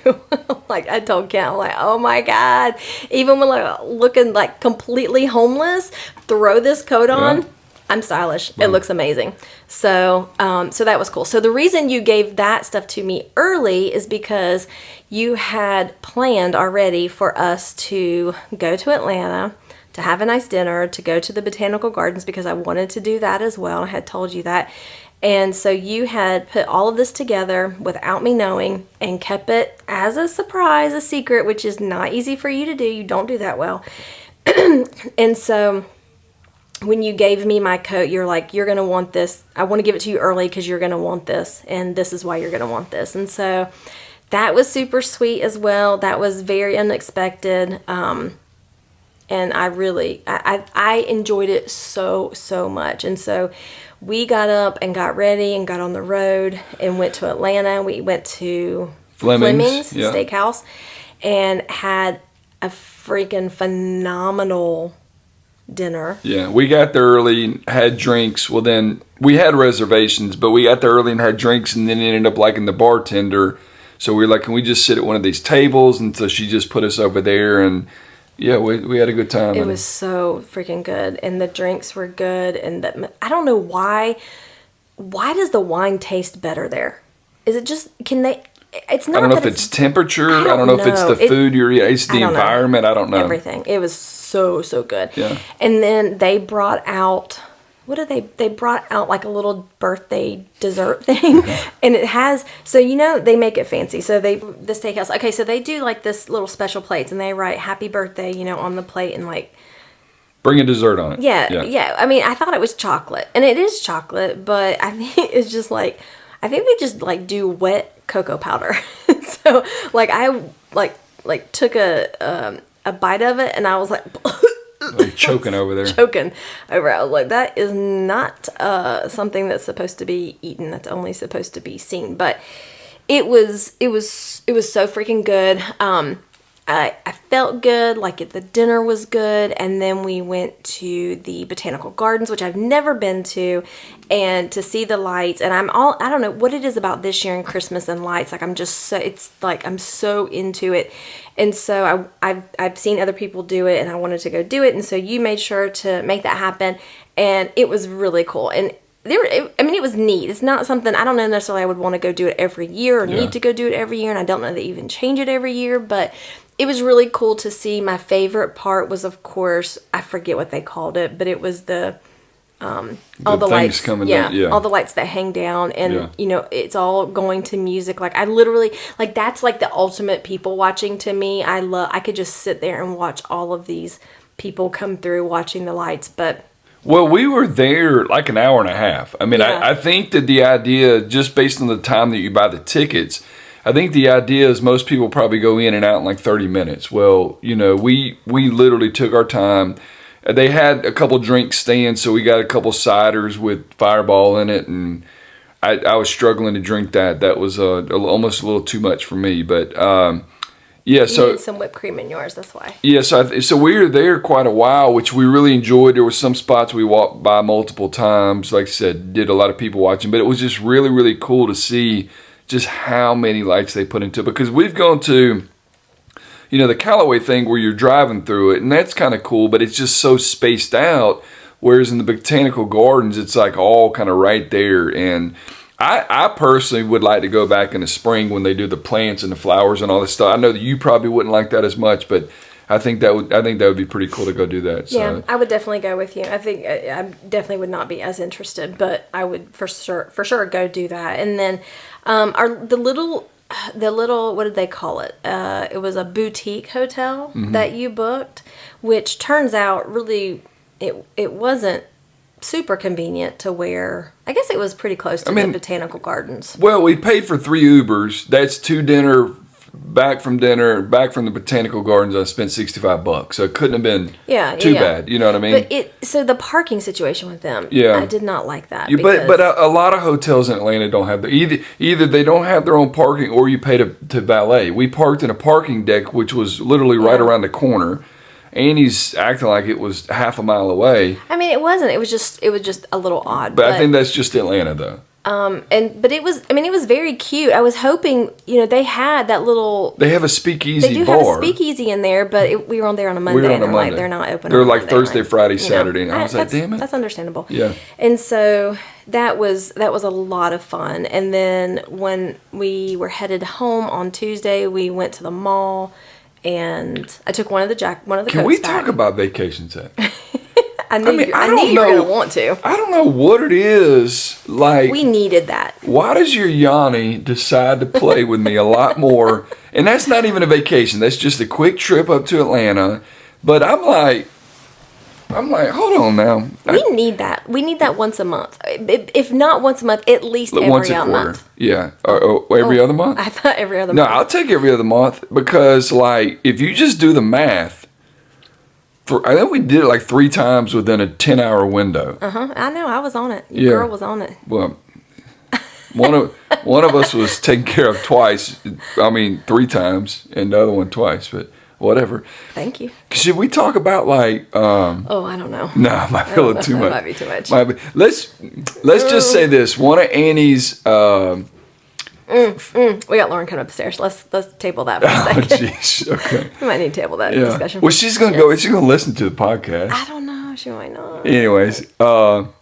Like, I told Ken, I'm like, oh my God. Even when like looking like completely homeless, throw this coat on. Yeah. I'm stylish. It looks amazing. So, so that was cool. So the reason you gave that stuff to me early is because you had planned already for us to go to Atlanta, to have a nice dinner, to go to the botanical gardens, because I wanted to do that as well. I had told you that. And so you had put all of this together without me knowing and kept it as a surprise, a secret, which is not easy for you to do. You don't do that well. And so when you gave me my coat, you're like, you're going to want this. I want to give it to you early because you're going to want this. And this is why you're going to want this. And so that was super sweet as well. That was very unexpected. And I enjoyed it so, so much. And so we got up and got ready and got on the road and went to Atlanta. We went to Fleming's Steakhouse and had a freaking phenomenal dinner. Yeah, we got there early, had drinks. Well, then we had reservations, but we got there early and had drinks, and then ended up liking the bartender. So we were like, can we just sit at one of these tables? And so she just put us over there, and yeah, we had a good time. It was so freaking good, and the drinks were good, and I don't know why does the wine taste better there? Is it just, it's not. I don't know if it's temperature. I don't know if it's the food you're eating. It's the environment. I don't know. Everything. It was so good. Yeah. And then they brought out, they brought out like a little birthday dessert thing. And it has, so they make it fancy. So the steakhouse, okay, so they do like this little special plates, and they write happy birthday, on the plate, and like, bring a dessert on it. Yeah. I mean, I thought it was chocolate, and it is chocolate, but I think it's just like, I think they just like do wet cocoa powder. So like I like took a bite of it, and I was like like choking over there. Choking over. I was like, that is not something that's supposed to be eaten. That's only supposed to be seen. But it was so freaking good. I felt good, like the dinner was good, and then we went to the botanical gardens, which I've never been to, and to see the lights. And I don't know what it is about this year and Christmas and lights. Like I'm so into it. And so I've seen other people do it, and I wanted to go do it. And so you made sure to make that happen, and it was really cool. And it was neat. It's not something, I don't know necessarily I would want to go do it every year or need to go do it every year. And I don't know they even change it every year, but it was really cool to see. My favorite part was, of course, I forget what they called it, but it was all the lights coming down. Yeah, all the lights that hang down, and it's all going to music. Like I literally, like that's like the ultimate people watching to me. I could just sit there and watch all of these people come through watching the lights. But well, we were there like an hour and a half. I mean, I think that the idea, just based on the time that you buy the tickets, I think the idea is most people probably go in and out in like 30 minutes. Well, we literally took our time. They had a couple drink stands, so we got a couple ciders with Fireball in it, and I was struggling to drink that. That was almost a little too much for me, but yeah. You So need some whipped cream in yours. That's why. Yeah, so we were there quite a while, which we really enjoyed. There were some spots we walked by multiple times. Like I said, did a lot of people watching, but it was just really, really cool to see just how many lights they put into it. Because we've gone to, the Callaway thing where you're driving through it, and that's kind of cool, but it's just so spaced out. Whereas in the Botanical Gardens, it's like all kind of right there. And I personally would like to go back in the spring when they do the plants and the flowers and all this stuff. I know that you probably wouldn't like that as much, but I think that would be pretty cool to go do that. So. Yeah, I would definitely go with you. I think I definitely would not be as interested, but I would for sure go do that. And then the little what did they call it? It was a boutique hotel that you booked, which turns out really it wasn't super convenient to where, I guess it was pretty close to the Botanical Gardens. Well, we paid for 3 Ubers. That's 2 dinner, back from the Botanical Gardens. I spent $65, so it couldn't have been too bad. You know what I mean? But so the parking situation with them, I did not like that. But a lot of hotels in Atlanta don't have either they don't have their own parking, or you pay to valet. We parked in a parking deck, which was literally right around the corner. Annie's acting like it was half a mile away. I mean, it wasn't. It was just a little odd. But I think that's just Atlanta, though. But it was. I mean, it was very cute. I was hoping, they had that little. They have a speakeasy bar. They do have a speakeasy in there, but we were on there on a Monday. And like, they're not open. They're like Thursday, Friday, Saturday, and I was like, damn it. That's understandable. Yeah. And so that was a lot of fun. And then when we were headed home on Tuesday, we went to the mall. And I took one of the coats Can we back. talk about vacations at? I knew you were going to want to. I don't know what it is. Like, we needed that. Why does your Yanni decide to play with me a lot more? And that's not even a vacation. That's just a quick trip up to Atlanta. But I'm like, hold on now. We need that. We need that once a month. If not once a month, at least every once a quarter. Month. Yeah. Every other month? I thought every other month. No, I'll take every other month because, like, if you just do the math, I think we did it like 3 times within a 10-hour window. I know. I was on it. Your girl was on it. Well, one of us was taken care of twice. 3 times, and the other one twice. But whatever. Thank you. Should we talk about like? I don't know. No, I might feel it too much. Might be too much. Let's just say this. One of Annie's. We got Lauren coming upstairs. Let's table that for a second. Oh, jeez. Okay. We might need to table that discussion. Well, she's gonna go. She's gonna listen to the podcast. I don't know. She might not. Anyways, so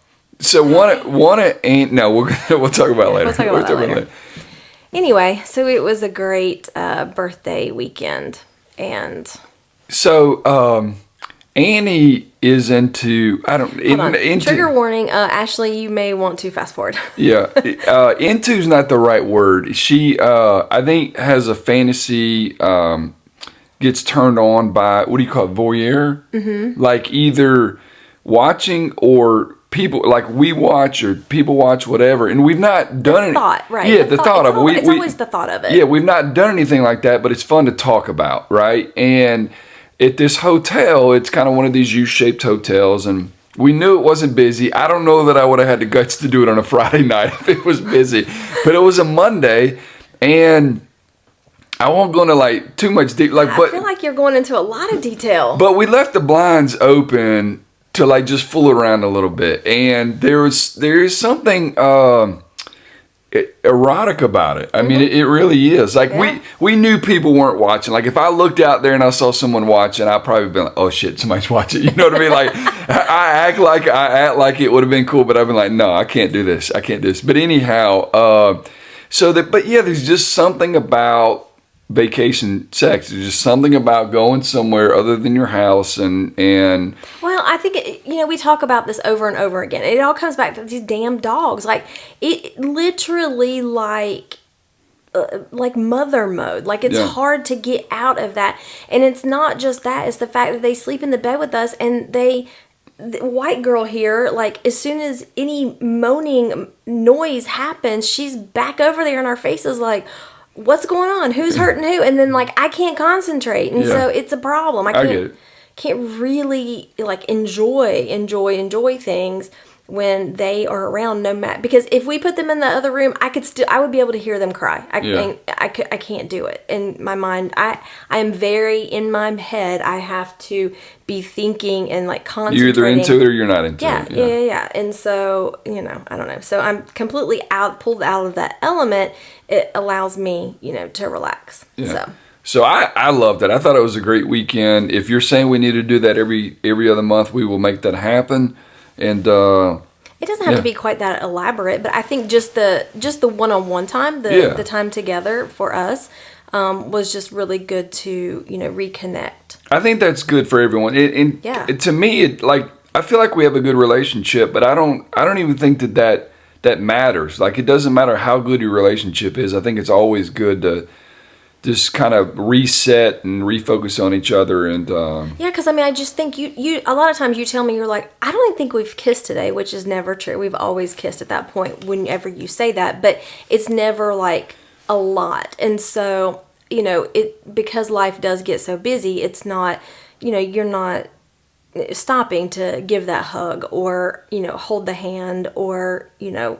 one of Aunt. No, we'll talk about it later. We'll talk about that later. Anyway, so it was a great birthday weekend, and so Annie is into trigger warning. Ashley, you may want to fast forward. Yeah, into's not the right word. She I think has a fantasy, gets turned on by, what do you call it, voyeur? Mm-hmm. Like either watching or people, like we watch or people watch, whatever, and we've not done it. Thought, right? Yeah, the thought of it. It's always the thought of it. Yeah, we've not done anything like that, but it's fun to talk about, right? And at this hotel. It's kind of one of these U-shaped hotels, and we knew it wasn't busy. I don't know that I would have had the guts to do it on a Friday night if it was busy, but it was a Monday, and I won't go into like too much deep. Like, I feel like you're going into a lot of detail. But we left the blinds open to like just fool around a little bit, and there is something erotic about it. I mean, it really is. Like we knew people weren't watching. Like if I looked out there and I saw someone watching, I'd probably be like, "Oh shit, somebody's watching." You know what I mean? Like I act like it would have been cool, but I've been like, "No, I can't do this. I can't do this." But anyhow, but yeah, there's just something about vacation sex. There's just something about going somewhere other than your house, and well, I think we talk about this over and over again. It all comes back to these damn dogs. Like it literally like mother mode. Like it's hard to get out of that. And it's not just that, it's the fact that they sleep in the bed with us, and the white girl here, like as soon as any moaning noise happens, she's back over there in our faces like, what's going on? Who's hurting who? And then like I can't concentrate, and so it's a problem. I can't really like enjoy things when they are around. No matter, because if we put them in the other room, I would be able to hear them cry. I can't do it in my mind. I am very in my head. I have to be thinking and like concentrating. You're either into it or you're not into it. Yeah. And so I don't know. So I'm completely pulled out of that element. It allows me, to relax. Yeah. So I loved it. I thought it was a great weekend. If you're saying we need to do that every other month, we will make that happen. And it doesn't have to be quite that elaborate, but I think just the one-on-one time, the time together for us was just really good to reconnect. I think that's good for everyone. To me, I feel like we have a good relationship, but I don't even think that matters. Like it doesn't matter how good your relationship is. I think it's always good to just kind of reset and refocus on each other. And because I just think you a lot of times you tell me, you're like, I don't think we've kissed today, which is never true. We've always kissed at that point whenever you say that, but it's never like a lot. And so because life does get so busy, it's not, you're not stopping to give that hug or hold the hand or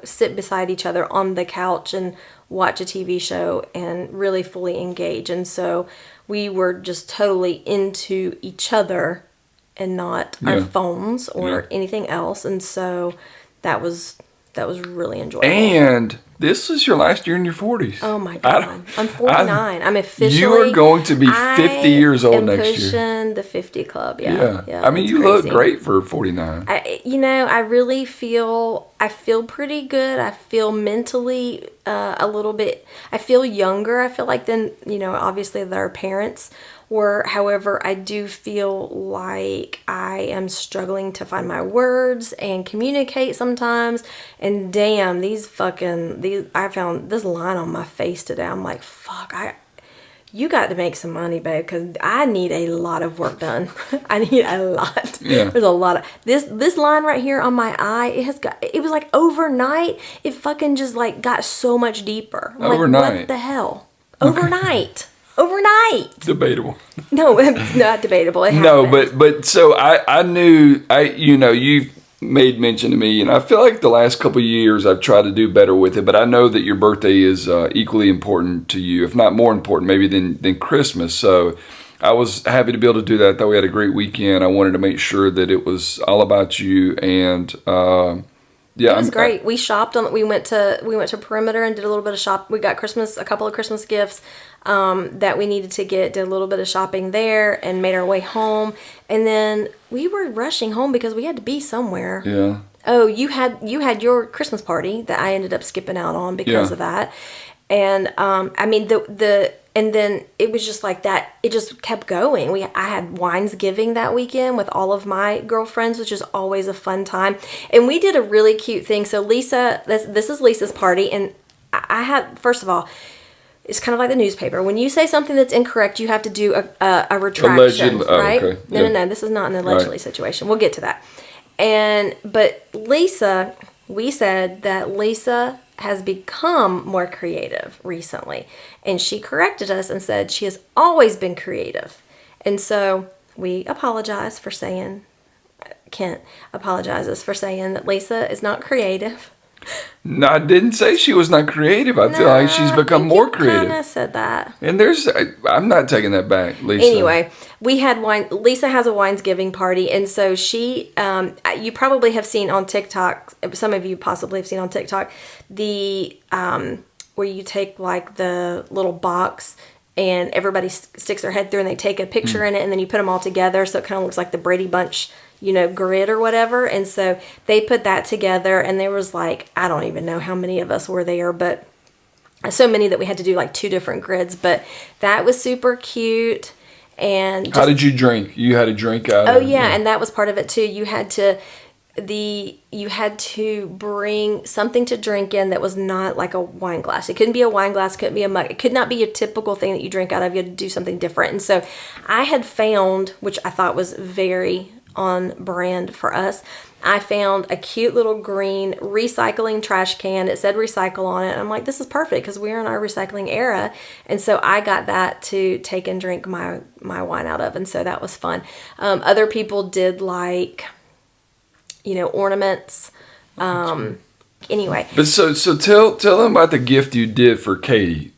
sit beside each other on the couch and watch a TV show and really fully engage. And so we were just totally into each other and not our phones or anything else. And so that was really enjoyable. And this is your last year in your 40s. Oh my God. I'm 49. I'm officially. You are going to be 50 years old next year. Pushing the 50 club. Yeah. I mean, you look great for 49. I really feel pretty good. I feel mentally a little bit, I feel younger. I feel like then, obviously that our parents were. However, I do feel like I am struggling to find my words and communicate sometimes. And damn, I found this line on my face today. I'm like, fuck, you got to make some money, babe, because I need a lot of work done. I need a lot. Yeah. There's a lot of this line right here on my eye. It was like overnight. It fucking just like got so much deeper. I'm overnight. Like, what the hell? Okay. Overnight. Debatable. No, it's not debatable. It no, happened. but so I knew you've made mention to me, and I feel like the last couple of years I've tried to do better with it, but I know that your birthday is equally important to you, if not more important maybe than Christmas. So I was happy to be able to do that. I thought we had a great weekend. I wanted to make sure that it was all about you, and it was great. We shopped we went to Perimeter and did a little bit of shop. We got a couple of Christmas gifts that we needed to get. Did a little bit of shopping there and made our way home. And then we were rushing home because we had to be somewhere. Yeah. Oh, you had your Christmas party that I ended up skipping out on because of that. And and then it was just like that. It just kept going. I had Winesgiving that weekend with all of my girlfriends, which is always a fun time. And we did a really cute thing. So Lisa, this is Lisa's party. And I had, first of all, it's kind of like the newspaper. When you say something that's incorrect, you have to do a retraction, right? Okay. No. This is not an allegedly situation. We'll get to that. But Lisa, we said that Lisa has become more creative recently. And she corrected us and said she has always been creative. And so we apologize for saying, Kent apologizes for saying that Lisa is not creative. No, I didn't say she was not creative. I feel like she's become more creative. Kind of said that. And I'm not taking that back, Lisa. Anyway, we had wine. Lisa has a Winesgiving party, and so she, you probably have seen on TikTok, some of you possibly have seen on TikTok, the, where you take like the little box and everybody sticks their head through and they take a picture in it, and then you put them all together so it kind of looks like the Brady Bunch, grid or whatever. And so they put that together, and there was like, I don't even know how many of us were there, but so many that we had to do like 2 different grids. But that was super cute. And how did you drink? You had a drink out of it? Oh yeah, and that was part of it too. You had to bring something to drink in that was not like a wine glass. It couldn't be a wine glass, couldn't be a mug. It could not be a typical thing that you drink out of. You had to do something different. And so I had found, which I thought was very on brand for us, I found a cute little green recycling trash can. It said recycle on it. And I'm like, this is perfect because we're in our recycling era. And so I got that to take and drink my wine out of. And so that was fun. Other people did like, ornaments. Anyway. But so tell them about the gift you did for Katie.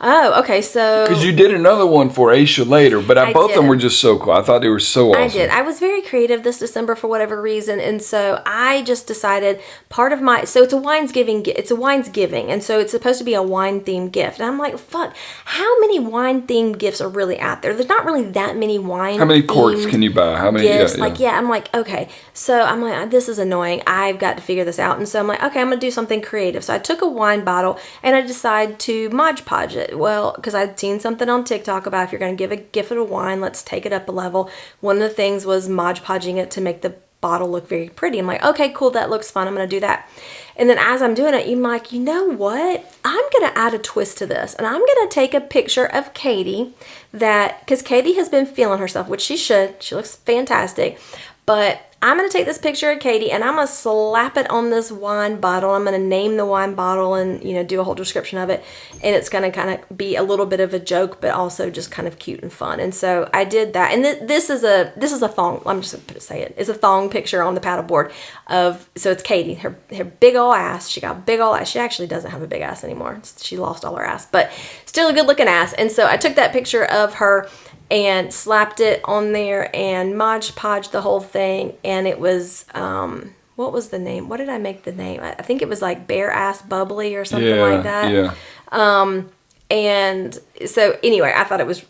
Oh, okay. So because you did another one for Aisha later, but both of them were just so cool. I thought they were so awesome. I did. I was very creative this December for whatever reason, and so I just decided part of my it's a Winesgiving. It's a Winesgiving, and so it's supposed to be a wine themed gift. And I'm like, fuck, how many wine themed gifts are really out there? There's not really that many wine. How many corks can you buy? How many gifts? I'm like, okay. So I'm like, this is annoying. I've got to figure this out, and so I'm like, okay, I'm gonna do something creative. So I took a wine bottle and I decided to Mod Podge it. Well, because I'd seen something on TikTok about if you're going to give a gift of a wine, let's take it up a level. One of the things was Mod Podging it to make the bottle look very pretty. I'm like, okay, cool, that looks fun. I'm going to do that. And then as I'm doing it, I'm like, you know what? I'm going to add a twist to this. And I'm going to take a picture of Katie because Katie has been feeling herself, which she should. She looks fantastic. But I'm going to take this picture of Katie and I'm going to slap it on this wine bottle. I'm going to name the wine bottle and, do a whole description of it. And it's going to kind of be a little bit of a joke, but also just kind of cute and fun. And so I did that. And this is a thong. I'm just going to say it. It's a thong picture on the paddleboard so it's Katie, her big ol' ass. She got big ol' ass. She actually doesn't have a big ass anymore. She lost all her ass, but still a good looking ass. And so I took that picture of her and slapped it on there and Mod Podged the whole thing. And it was, what was the name? What did I make the name? I think it was like Bare Ass Bubbly or something like that. Yeah. And so anyway, I thought it was.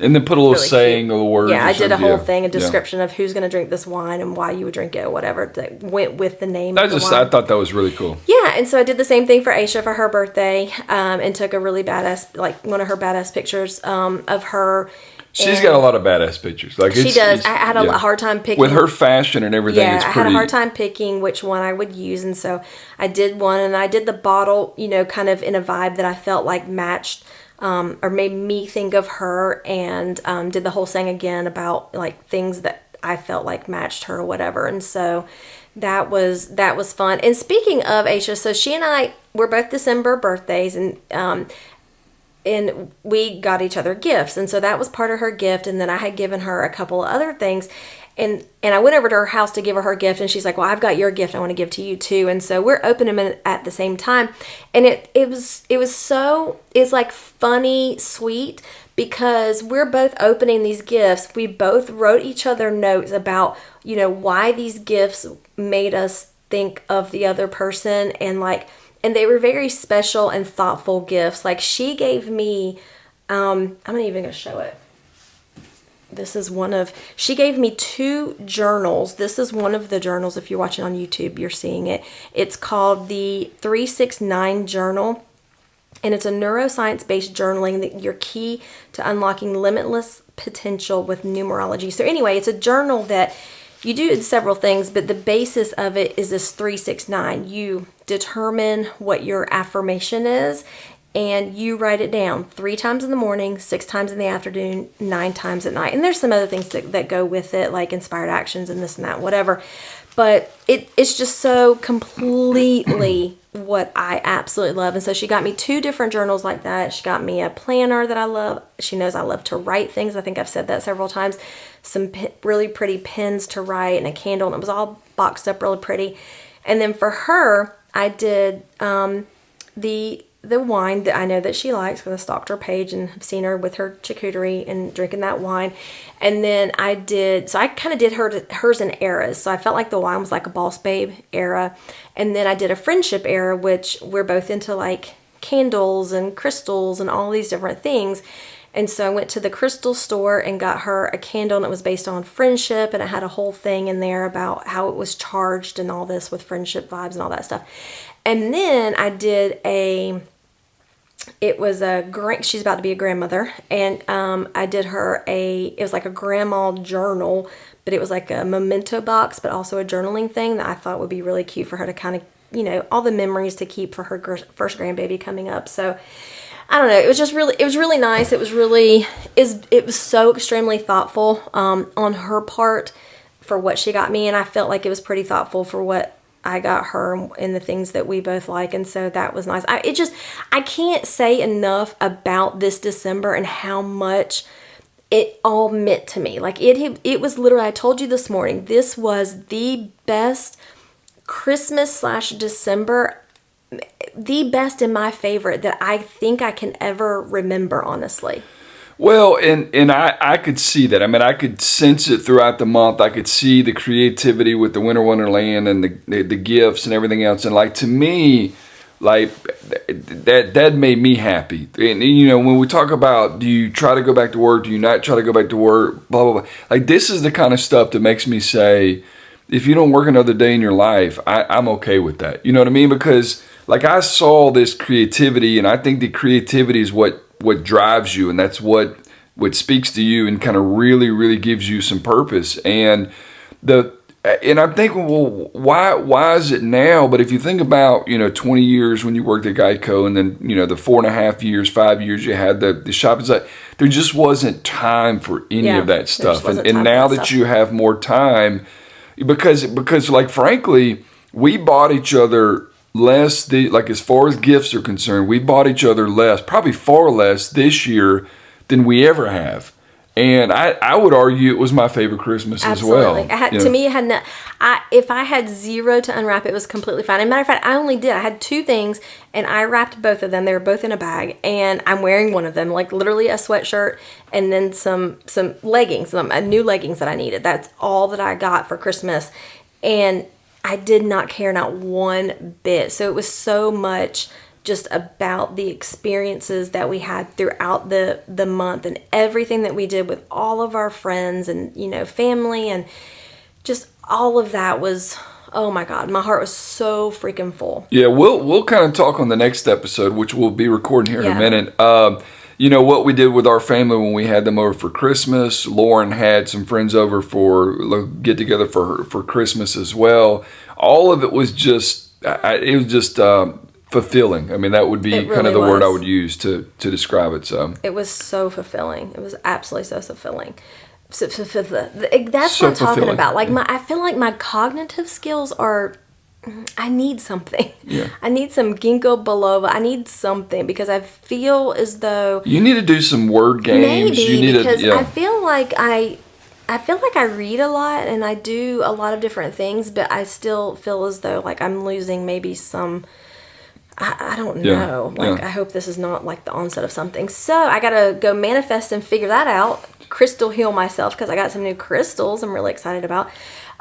And then put a little really saying cute. of the words. Yeah, I did a whole thing, a description of who's going to drink this wine and why you would drink it or whatever that went with the name. of the wine. I thought that was really cool. Yeah, and so I did the same thing for Aisha for her birthday, and took a really badass, like one of her badass pictures of her. She's got a lot of badass pictures. Like she does. I had a hard time picking. With her fashion and everything, yeah, it's pretty. I had a hard time picking which one I would use. And so I did one. And I did the bottle, kind of in a vibe that I felt like matched or made me think of her. And did the whole thing again about like things that I felt like matched her or whatever. And so that was fun. And speaking of Aisha, so she and I, we're both December birthdays. And we got each other gifts. And so that was part of her gift. And then I had given her a couple of other things. And I went over to her house to give her gift. And she's like, well, I've got your gift I want to give to you too. And so we're opening them at the same time. And it's like funny, sweet, because we're both opening these gifts. We both wrote each other notes about, why these gifts made us think of the other person. And they were very special and thoughtful gifts. Like she gave me, I'm not even going to show it. She gave me 2 journals. This is one of the journals. If you're watching on YouTube, you're seeing it. It's called the 369 Journal. And it's a neuroscience-based journaling that your key to unlocking limitless potential with numerology. So anyway, it's a journal that you do several things, but the basis of it is this 369. You determine what your affirmation is, and you write it down 3 times in the morning, 6 times in the afternoon, 9 times at night. And there's some other things that go with it, like inspired actions and this and that, whatever. But it's just so completely what I absolutely love. And so she got me 2 different journals like that. She got me a planner that I love. She knows I love to write things. I think I've said that several times. Some really pretty pens to write and a candle. And it was all boxed up really pretty. And then for her, I did the wine that I know that she likes, because I stalked her page and have seen her with her charcuterie and drinking that wine. And then I kind of did hers in eras. So I felt like the wine was like a Boss Babe era. And then I did a friendship era, which we're both into like candles and crystals and all these different things. And so I went to the crystal store and got her a candle, and it was based on friendship, and it had a whole thing in there about how it was charged and all this with friendship vibes and all that stuff. And then I did she's about to be a grandmother, and I did her it was like a grandma journal, but it was like a memento box, but also a journaling thing that I thought would be really cute for her to kind of, all the memories to keep for her first grandbaby coming up. So I don't know. It was really nice. It was so extremely thoughtful on her part for what she got me, and I felt like it was pretty thoughtful for what I got her and the things that we both like, and so that was nice. I can't say enough about this December and how much it all meant to me. Like it was literally, I told you this morning, this was the best Christmas / December, the best and my favorite that I think I can ever remember, honestly. Well, and I could see that. I mean, I could sense it throughout the month. I could see the creativity with the Winter Wonderland and the gifts and everything else. And like, to me, like that made me happy. And when we talk about, do you try to go back to work? Do you not try to go back to work? Blah, blah, blah. Like, this is the kind of stuff that makes me say, if you don't work another day in your life, I'm okay with that. You know what I mean? Because like, I saw this creativity, and I think the creativity is what drives you, and that's what speaks to you and kind of really, really gives you some purpose. And I'm thinking, well, why is it now? But if you think about, 20 years when you worked at Geico, and then, the 4.5 years, 5 years you had the shop, it's like there just wasn't time for any of that stuff. And now that you have more time, because like, frankly, we bought each other less, like as far as gifts are concerned, we bought each other less, probably far less this year than we ever have. And I would argue it was my favorite Christmas Absolutely. as well. To me, it had no, if I had 0 to unwrap, it was completely fine. As a matter of fact, I had 2 things, and I wrapped both of them. They were both in a bag, and I'm wearing one of them, like literally a sweatshirt, and then some leggings, new leggings that I needed. That's all that I got for Christmas. And I did not care, not one bit. So it was so much just about the experiences that we had throughout the month, and everything that we did with all of our friends and, family, and just all of that was, oh my God, my heart was so freaking full. Yeah, we'll kind of talk on the next episode, which we'll be recording here in a minute. What we did with our family when we had them over for Christmas. Lauren had some friends over for get together for Christmas as well. All of it was just fulfilling. I mean, that would be kind of the word I would use to describe it. So it was so fulfilling. It was absolutely so fulfilling. That's what I'm talking about. Like I feel like my cognitive skills are. I need something. Yeah. I need some ginkgo biloba. I need something, because I feel as though you need to do some word games. I feel like I read a lot and I do a lot of different things, but I still feel as though like I'm losing maybe some. I don't know. I hope this is not like the onset of something. So I gotta go manifest and figure that out. Crystal heal myself, because I got some new crystals I'm really excited about.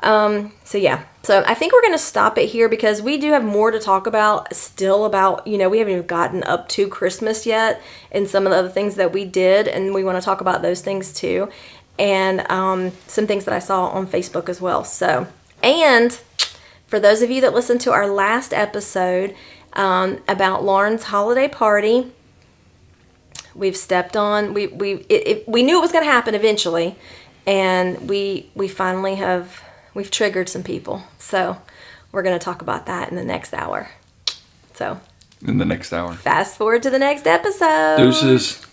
So I think we're going to stop it here, because we do have more to talk about still about, we haven't even gotten up to Christmas yet, and some of the other things that we did, and we want to talk about those things too, and some things that I saw on Facebook as well. So, and for those of you that listened to our last episode about Lauren's holiday party, we've stepped on, we knew it was going to happen eventually, and we finally we've triggered some people. So we're going to talk about that in the next hour. So. In the next hour. Fast forward to the next episode. Deuces.